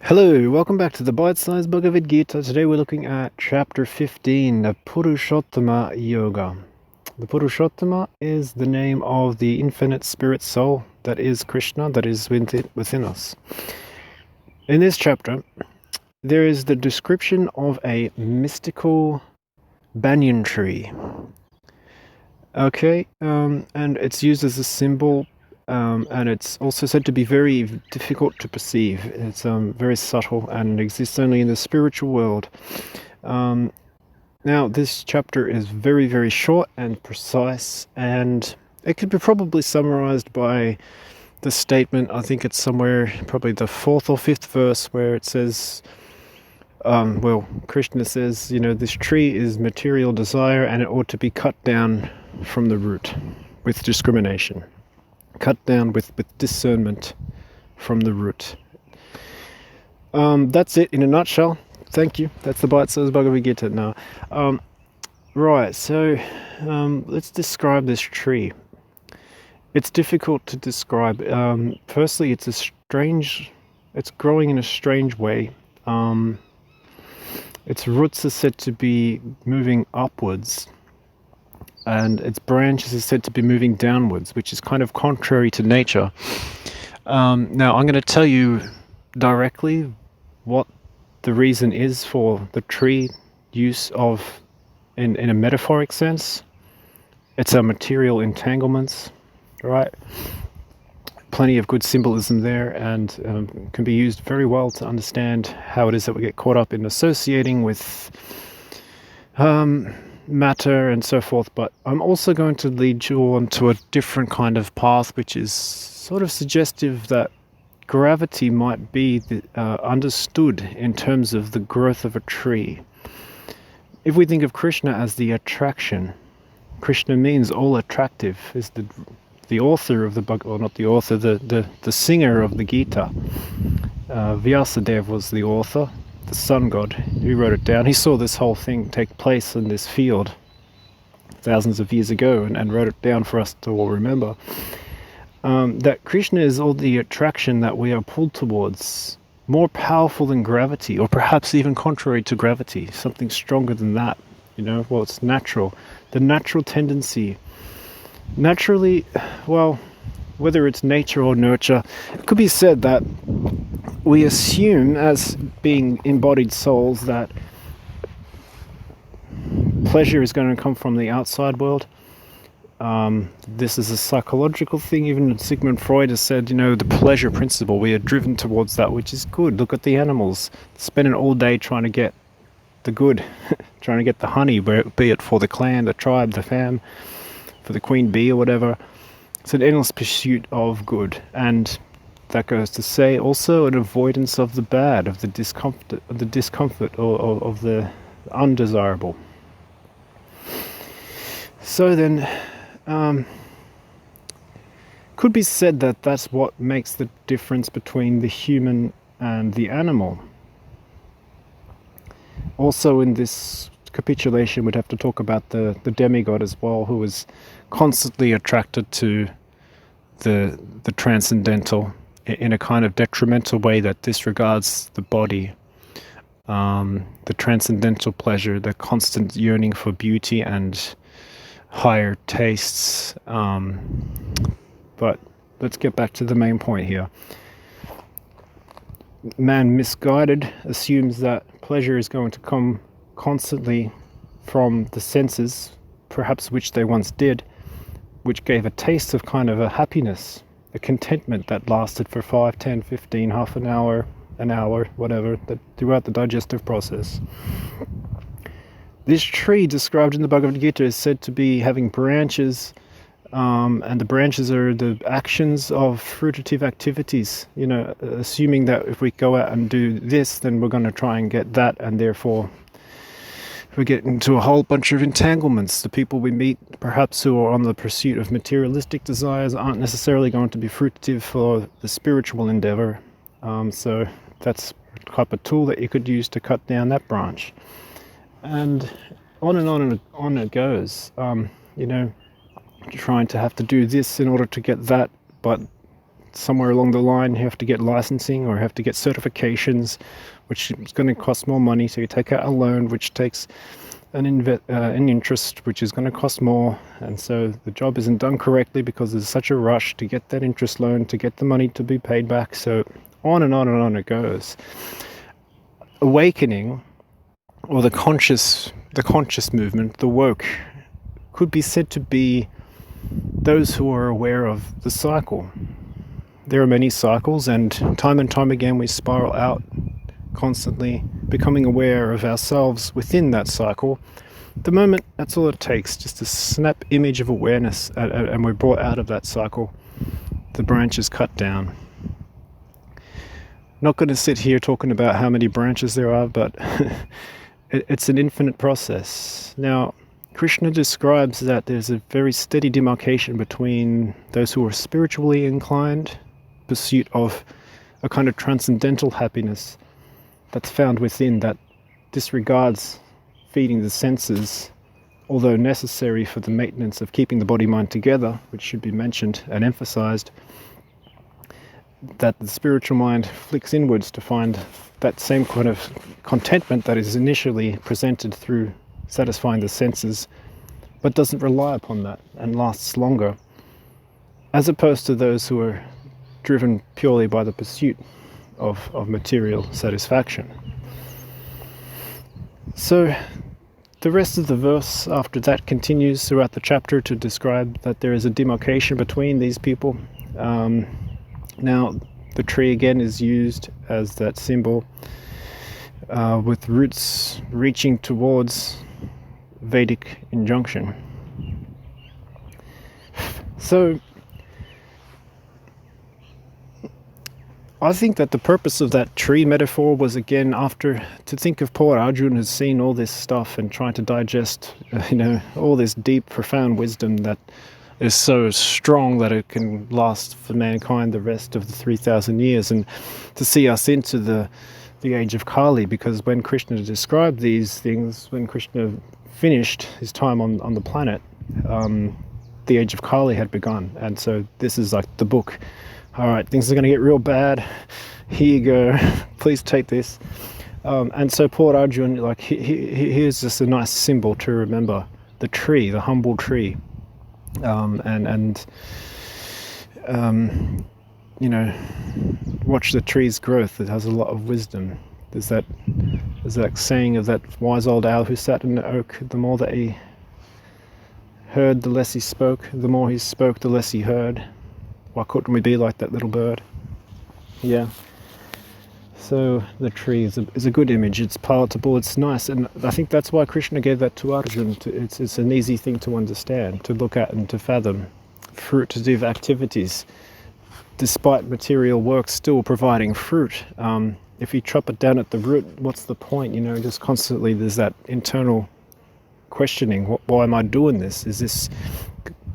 Hello, welcome back to the Bite-Sized Bhagavad Gita. Today we're looking at chapter 15, the Purushottama Yoga. The Purushottama is the name of the infinite spirit soul that is Krishna, that is within us. In this chapter, there is the description of a mystical banyan tree. Okay, and it's used as a symbol. And it's also said to be very difficult to perceive. It's very subtle and exists only in the spiritual world. Now, this chapter is very, very short and precise, and it could be probably summarized by the statement, I think it's somewhere, probably the 4th or 5th verse, where it says, Krishna says, this tree is material desire and it ought to be cut down from the root with discrimination. Cut down with discernment from the root. That's it in a nutshell. Thank you. That's the Bite-Sized Bhagavad Gita now. Right, so let's describe this tree. It's difficult to describe. Firstly, it's growing in a strange way. Its roots are said to be moving upwards, and its branches are said to be moving downwards, which is kind of contrary to nature. Now, I'm going to tell you directly what the reason is for the tree use of, in a metaphoric sense. It's our material entanglements, right? Plenty of good symbolism there, and can be used very well to understand how it is that we get caught up in associating with matter and so forth. But I'm also going to lead you on to a different kind of path, which is sort of suggestive that gravity might be understood in terms of the growth of a tree. If we think of Krishna as the attraction, Krishna means all attractive, is the author of the book, or not the author, the singer of the Gita. Vyasadeva was the author, the sun god, who wrote it down. He saw this whole thing take place in this field thousands of years ago and wrote it down for us to all remember. That Krishna is all the attraction that we are pulled towards, more powerful than gravity, or perhaps even contrary to gravity, something stronger than that. It's natural. The natural tendency. Naturally, whether it's nature or nurture, it could be said that we assume, as being embodied souls, that pleasure is going to come from the outside world. This is a psychological thing. Even Sigmund Freud has said, the pleasure principle, we are driven towards that, which is good. Look at the animals, spending all day trying to get the good, trying to get the honey, be it for the clan, the tribe, the fam, for the queen bee or whatever. It's an endless pursuit of good, and that goes to say also an avoidance of the bad, of the discomfort, or of the undesirable. So then, could be said that that's what makes the difference between the human and the animal. Also, in this capitulation, we'd have to talk about the demigod as well, who was constantly attracted to the transcendental in a kind of detrimental way that disregards the body. The transcendental pleasure, the constant yearning for beauty and higher tastes. But let's get back to the main point here. Man, misguided, assumes that pleasure is going to come constantly from the senses, perhaps which they once did, which gave a taste of kind of a happiness, a contentment that lasted for 5, 10, 15, half an hour, whatever, throughout the digestive process. This tree described in the Bhagavad Gita is said to be having branches, and the branches are the actions of fruititive activities, assuming that if we go out and do this, then we're going to try and get that, and therefore we get into a whole bunch of entanglements. The people we meet, perhaps, who are on the pursuit of materialistic desires aren't necessarily going to be fruitive for the spiritual endeavor. So that's a type of tool that you could use to cut down that branch. And on and on it goes. Trying to have to do this in order to get that, but somewhere along the line you have to get licensing or have to get certifications, which is going to cost more money. So you take out a loan, which takes an interest, which is going to cost more. And so the job isn't done correctly because there's such a rush to get that interest loan, to get the money to be paid back. So on and on and on it goes. Awakening, or the conscious movement, the woke, could be said to be those who are aware of the cycle. There are many cycles, and time again we spiral out, constantly becoming aware of ourselves within that cycle. The moment, that's all it takes, just a snap image of awareness, and we're brought out of that cycle. The branch is cut down. Not going to sit here talking about how many branches there are, but it's an infinite process. Now, Krishna describes that there's a very steady demarcation between those who are spiritually inclined, pursuit of a kind of transcendental happiness that's found within, that disregards feeding the senses, although necessary for the maintenance of keeping the body-mind together, which should be mentioned and emphasized, that the spiritual mind flicks inwards to find that same kind of contentment that is initially presented through satisfying the senses, but doesn't rely upon that and lasts longer, as opposed to those who are driven purely by the pursuit of material satisfaction. So the rest of the verse after that continues throughout the chapter to describe that there is a demarcation between these people. Now the tree again is used as that symbol, with roots reaching towards Vedic injunction. So I think that the purpose of that tree metaphor was, again, after, to think of poor Arjuna has seen all this stuff and trying to digest, all this deep, profound wisdom that is so strong that it can last for mankind the rest of the 3,000 years, and to see us into the age of Kali, because when Krishna described these things, when Krishna finished his time on the planet, the age of Kali had begun. And so this is like the book. All right, things are going to get real bad. Here you go. Please take this. And so poor Arjun, like, here's just a nice symbol to remember the tree, the humble tree, watch the tree's growth. It has a lot of wisdom. There's that saying of that wise old owl who sat in the oak. The more that he heard, the less he spoke. The more he spoke, the less he heard. Why couldn't we be like that little bird? Yeah. So the tree is a good image. It's palatable. It's nice, and I think that's why Krishna gave that to Arjuna. It's an easy thing to understand, to look at, and to fathom. Fruititive activities, despite material work still providing fruit. If you chop it down at the root, what's the point? Just constantly there's that internal questioning. Why am I doing this? Is this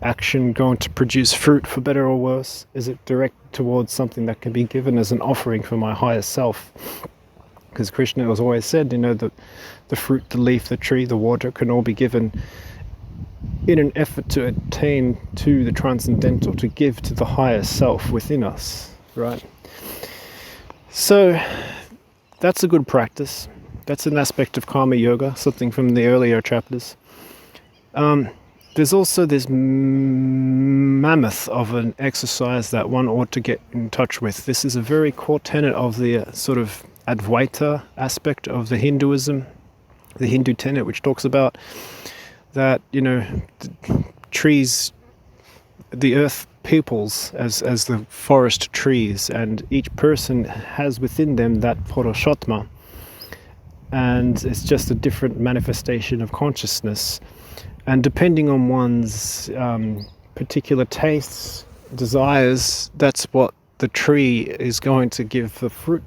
action going to produce fruit, for better or worse? Is it directed towards something that can be given as an offering for my higher self? Because Krishna has always said, that the fruit, the leaf, the tree, the water can all be given in an effort to attain to the transcendental, to give to the higher self within us, right? So that's a good practice. That's an aspect of karma yoga, something from the earlier chapters. There's also this mammoth of an exercise that one ought to get in touch with. This is a very core tenet of the sort of Advaita aspect of the Hinduism, the Hindu tenet, which talks about that, the trees, the earth peoples as the forest trees, and each person has within them that Purushottama, and it's just a different manifestation of consciousness. And depending on one's particular tastes, desires, that's what the tree is going to give the fruit.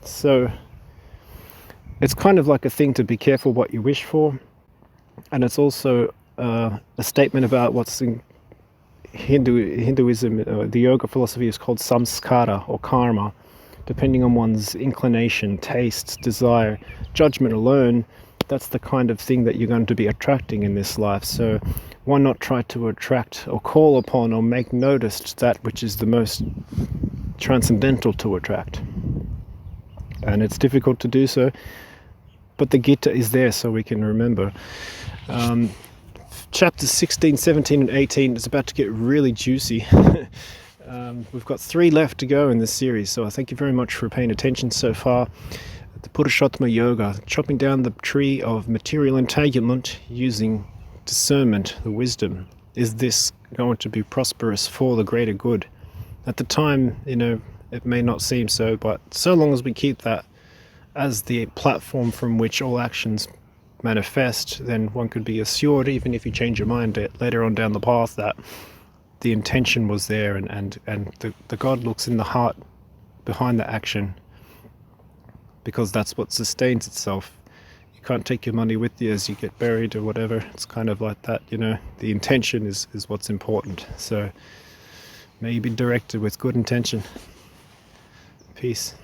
So it's kind of like a thing to be careful what you wish for. And it's also a statement about what's in Hinduism, the yoga philosophy is called samskara or karma. Depending on one's inclination, tastes, desire, judgment alone, that's the kind of thing that you're going to be attracting in this life. So why not try to attract or call upon or make noticed that which is the most transcendental to attract? And it's difficult to do so, but the Gita is there so we can remember. Chapters 16, 17 and 18 is about to get really juicy. We've got 3 left to go in this series, so I thank you very much for paying attention so far. The Purushottama Yoga, chopping down the tree of material entanglement using discernment, the wisdom. Is this going to be prosperous for the greater good? At the time, it may not seem so, but so long as we keep that as the platform from which all actions manifest, then one could be assured, even if you change your mind later on down the path, that the intention was there, and the God looks in the heart behind the action, because that's what sustains itself. You can't take your money with you as you get buried or whatever. It's kind of like that, the intention is what's important. So may you be directed with good intention. Peace.